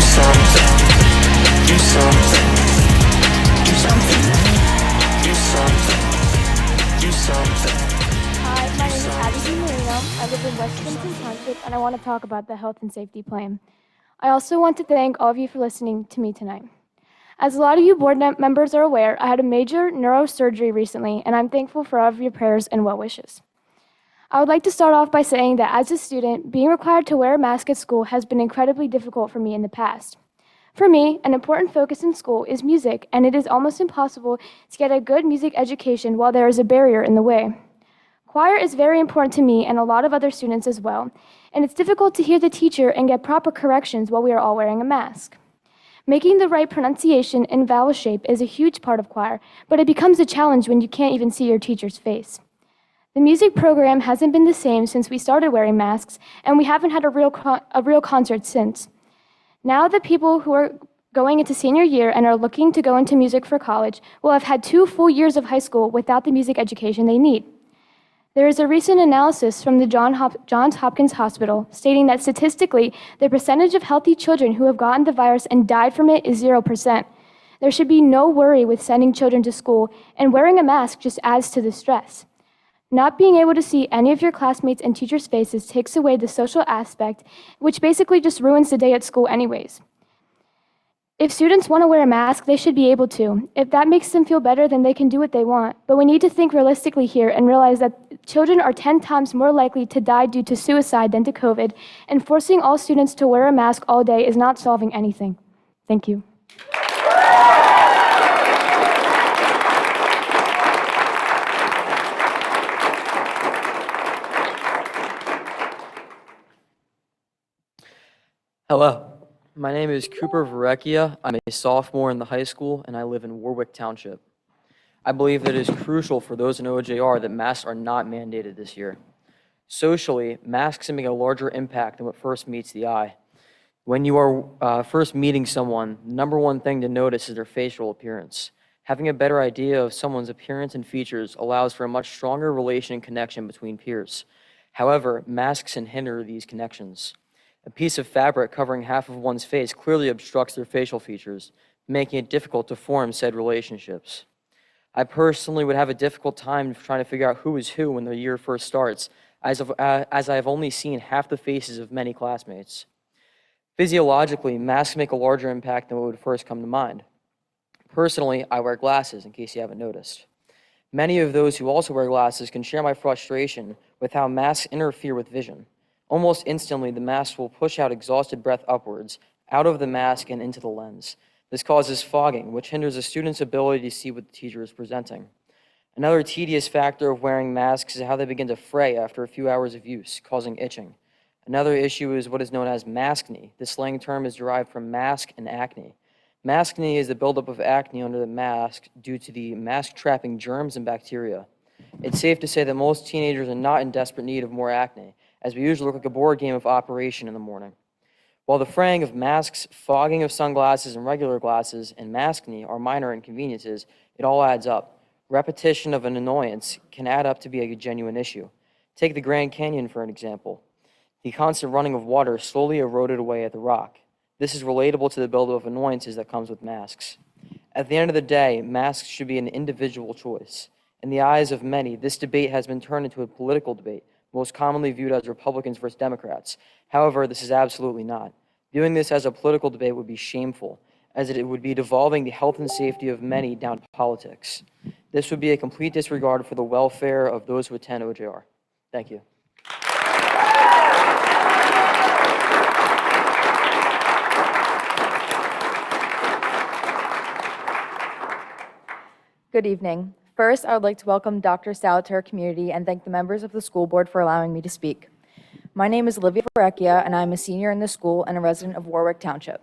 something, do something, do something, do something, do something. Hi, my name is Abby Marino. I live in West Vincent Township, and I want to talk about the health and safety plan. I also want to thank all of you for listening to me tonight. As a lot of you board members are aware, I had a major neurosurgery recently, and I'm thankful for all of your prayers and well wishes. I would like to start off by saying that as a student, being required to wear a mask at school has been incredibly difficult for me in the past. For me, an important focus in school is music, and it is almost impossible to get a good music education while there is a barrier in the way. Choir is very important to me and a lot of other students as well, and it's difficult to hear the teacher and get proper corrections while we are all wearing a mask. Making the right pronunciation and vowel shape is a huge part of choir, but it becomes a challenge when you can't even see your teacher's face. The music program hasn't been the same since we started wearing masks, and we haven't had a real concert since. Now the people who are going into senior year and are looking to go into music for college will have had 2 full years of high school without the music education they need. There is a recent analysis from the Johns Hopkins Hospital stating that statistically, the percentage of healthy children who have gotten the virus and died from it is 0%. There should be no worry with sending children to school, and wearing a mask just adds to the stress. Not being able to see any of your classmates and teachers' faces takes away the social aspect, which basically just ruins the day at school anyways. If students want to wear a mask, they should be able to. If that makes them feel better, then they can do what they want. But we need to think realistically here and realize that children are 10 times more likely to die due to suicide than to COVID, and forcing all students to wear a mask all day is not solving anything. Thank you. Hello, my name is Cooper Varecchia. I'm a sophomore in the high school, and I live in Warwick Township. I believe that it is crucial for those in OJR that masks are not mandated this year. Socially, masks make a larger impact than what first meets the eye. When you are first meeting someone, the number one thing to notice is their facial appearance. Having a better idea of someone's appearance and features allows for a much stronger relation and connection between peers. However, masks can hinder these connections. A piece of fabric covering half of one's face clearly obstructs their facial features, making it difficult to form said relationships. I personally would have a difficult time trying to figure out who is who when the year first starts, as I have only seen half the faces of many classmates. Physiologically, masks make a larger impact than what would first come to mind. Personally, I wear glasses, in case you haven't noticed. Many of those who also wear glasses can share my frustration with how masks interfere with vision. Almost instantly, the mask will push out exhausted breath upwards, out of the mask and into the lens. This causes fogging, which hinders a student's ability to see what the teacher is presenting. Another tedious factor of wearing masks is how they begin to fray after a few hours of use, causing itching. Another issue is what is known as maskne. This slang term is derived from mask and acne. Maskne is the buildup of acne under the mask due to the mask trapping germs and bacteria. It's safe to say that most teenagers are not in desperate need of more acne, as we usually look like a board game of Operation in the morning. While the fraying of masks, fogging of sunglasses and regular glasses, and maskne are minor inconveniences, it all adds up. Repetition of an annoyance can add up to be a genuine issue. Take the Grand Canyon for an example. The constant running of water slowly eroded away at the rock. This is relatable to the buildup of annoyances that comes with masks. At the end of the day, masks should be an individual choice. In the eyes of many, this debate has been turned into a political debate, most commonly viewed as Republicans versus Democrats. However, this is absolutely not. Viewing this as a political debate would be shameful, as it would be devolving the health and safety of many down to politics. This would be a complete disregard for the welfare of those who attend OJR. Thank you. Good evening. First, I would like to welcome Dr. Sal to our community and thank the members of the school board for allowing me to speak. My name is Olivia Varecchia, and I'm a senior in the school and a resident of Warwick Township.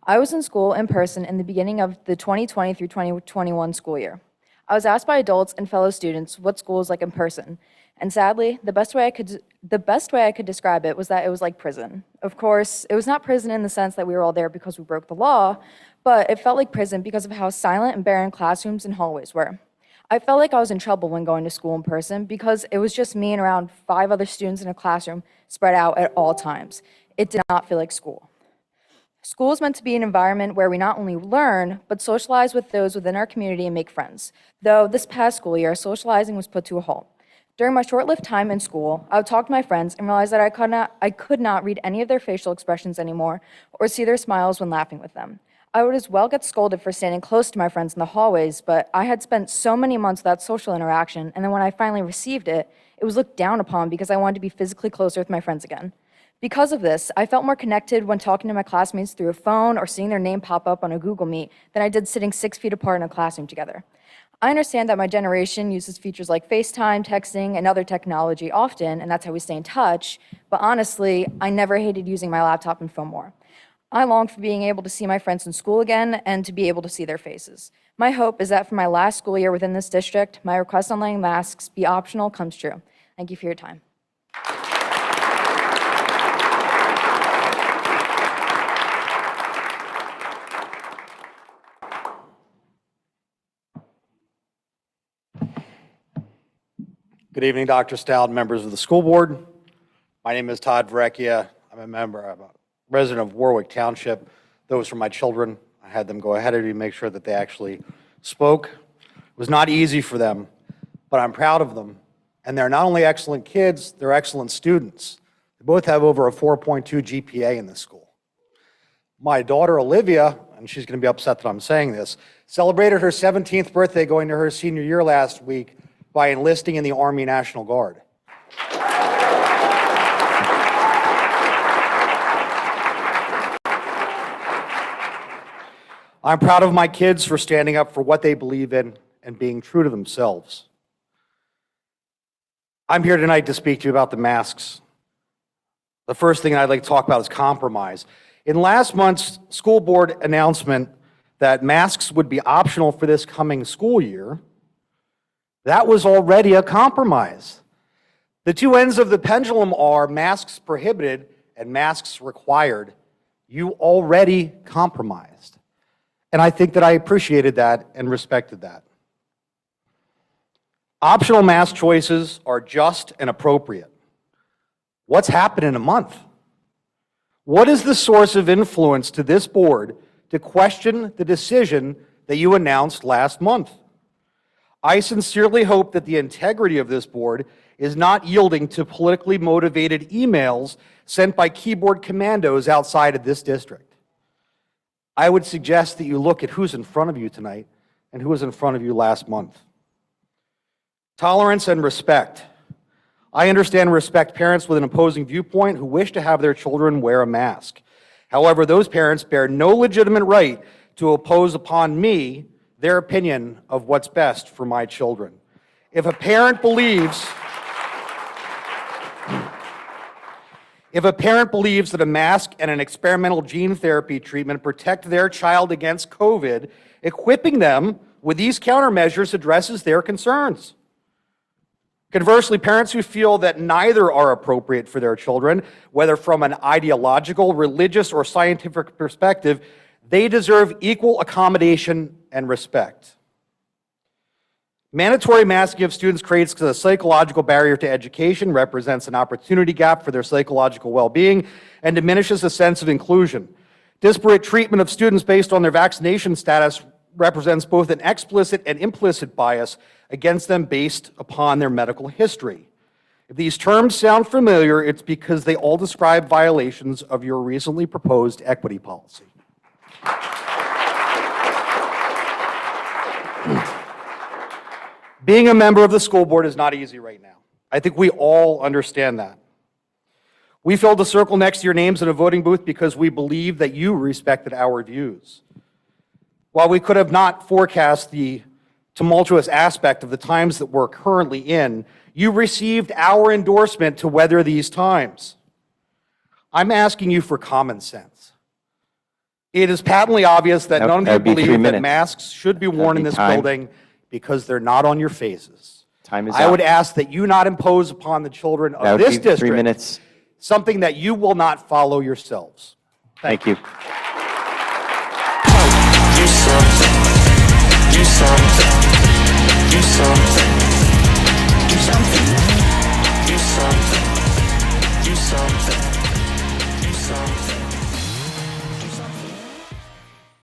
I was in school in person in the beginning of the 2020 through 2021 school year. I was asked by adults and fellow students what school is like in person, and sadly, the best way I could describe it was that it was like prison. Of course, it was not prison in the sense that we were all there because we broke the law, but it felt like prison because of how silent and barren classrooms and hallways were. I felt like I was in trouble when going to school in person because it was just me and around 5 other students in a classroom spread out at all times. It did not feel like school. School is meant to be an environment where we not only learn, but socialize with those within our community and make friends. Though this past school year, socializing was put to a halt. During my short-lived time in school, I would talk to my friends and realize that I could not read any of their facial expressions anymore or see their smiles when laughing with them. I would as well get scolded for standing close to my friends in the hallways, but I had spent so many months without social interaction, and then when I finally received it, it was looked down upon because I wanted to be physically closer with my friends again. Because of this, I felt more connected when talking to my classmates through a phone or seeing their name pop up on a Google Meet than I did sitting 6 feet apart in a classroom together. I understand that my generation uses features like FaceTime, texting, and other technology often, and that's how we stay in touch, but honestly, I never hated using my laptop and phone more. I long for being able to see my friends in school again and to be able to see their faces. My hope is that for my last school year within this district, my request on letting masks be optional comes true. Thank you for your time. Good evening, Dr. Stout, members of the school board. My name is Todd Verrecchia. I'm a resident of Warwick Township. Those were my children. I had them go ahead of me to make sure that they actually spoke. It was not easy for them, but I'm proud of them. And they're not only excellent kids, they're excellent students. They both have over a 4.2 GPA in this school. My daughter, Olivia, and she's going to be upset that I'm saying this, celebrated her 17th birthday going to her senior year last week by enlisting in the Army National Guard. I'm proud of my kids for standing up for what they believe in and being true to themselves. I'm here tonight to speak to you about the masks. The first thing I'd like to talk about is compromise. In last month's school board announcement that masks would be optional for this coming school year, that was already a compromise. The two ends of the pendulum are masks prohibited and masks required. You already compromised. And I think that I appreciated that and respected that. Optional mask choices are just and appropriate. What's happened in a month? What is the source of influence to this board to question the decision that you announced last month? I sincerely hope that the integrity of this board is not yielding to politically motivated emails sent by keyboard commandos outside of this district. I would suggest that you look at who's in front of you tonight and who was in front of you last month. Tolerance and respect. I understand and respect parents with an opposing viewpoint who wish to have their children wear a mask. However, those parents bear no legitimate right to oppose upon me their opinion of what's best for my children. If a parent believes that a mask and an experimental gene therapy treatment protect their child against COVID, equipping them with these countermeasures addresses their concerns. Conversely, parents who feel that neither are appropriate for their children, whether from an ideological, religious, or scientific perspective, they deserve equal accommodation and respect. Mandatory masking of students creates a psychological barrier to education, represents an opportunity gap for their psychological well-being, and diminishes a sense of inclusion. Disparate treatment of students based on their vaccination status represents both an explicit and implicit bias against them based upon their medical history. If these terms sound familiar, it's because they all describe violations of your recently proposed equity policy. Being a member of the school board is not easy right now. I think we all understand that. We filled a circle next to your names in a voting booth because we believe that you respected our views. While we could have not forecast the tumultuous aspect of the times that we're currently in, you received our endorsement to weather these times. I'm asking you for common sense. It is patently obvious that none of you believe that masks should be worn in this building because they're not on your faces. Time is I up. would ask that you not impose upon the children of this district 3 minutes. something that you will not follow yourselves. Thank you. Do something. Do something. Do something. Do something. Do something. Do something.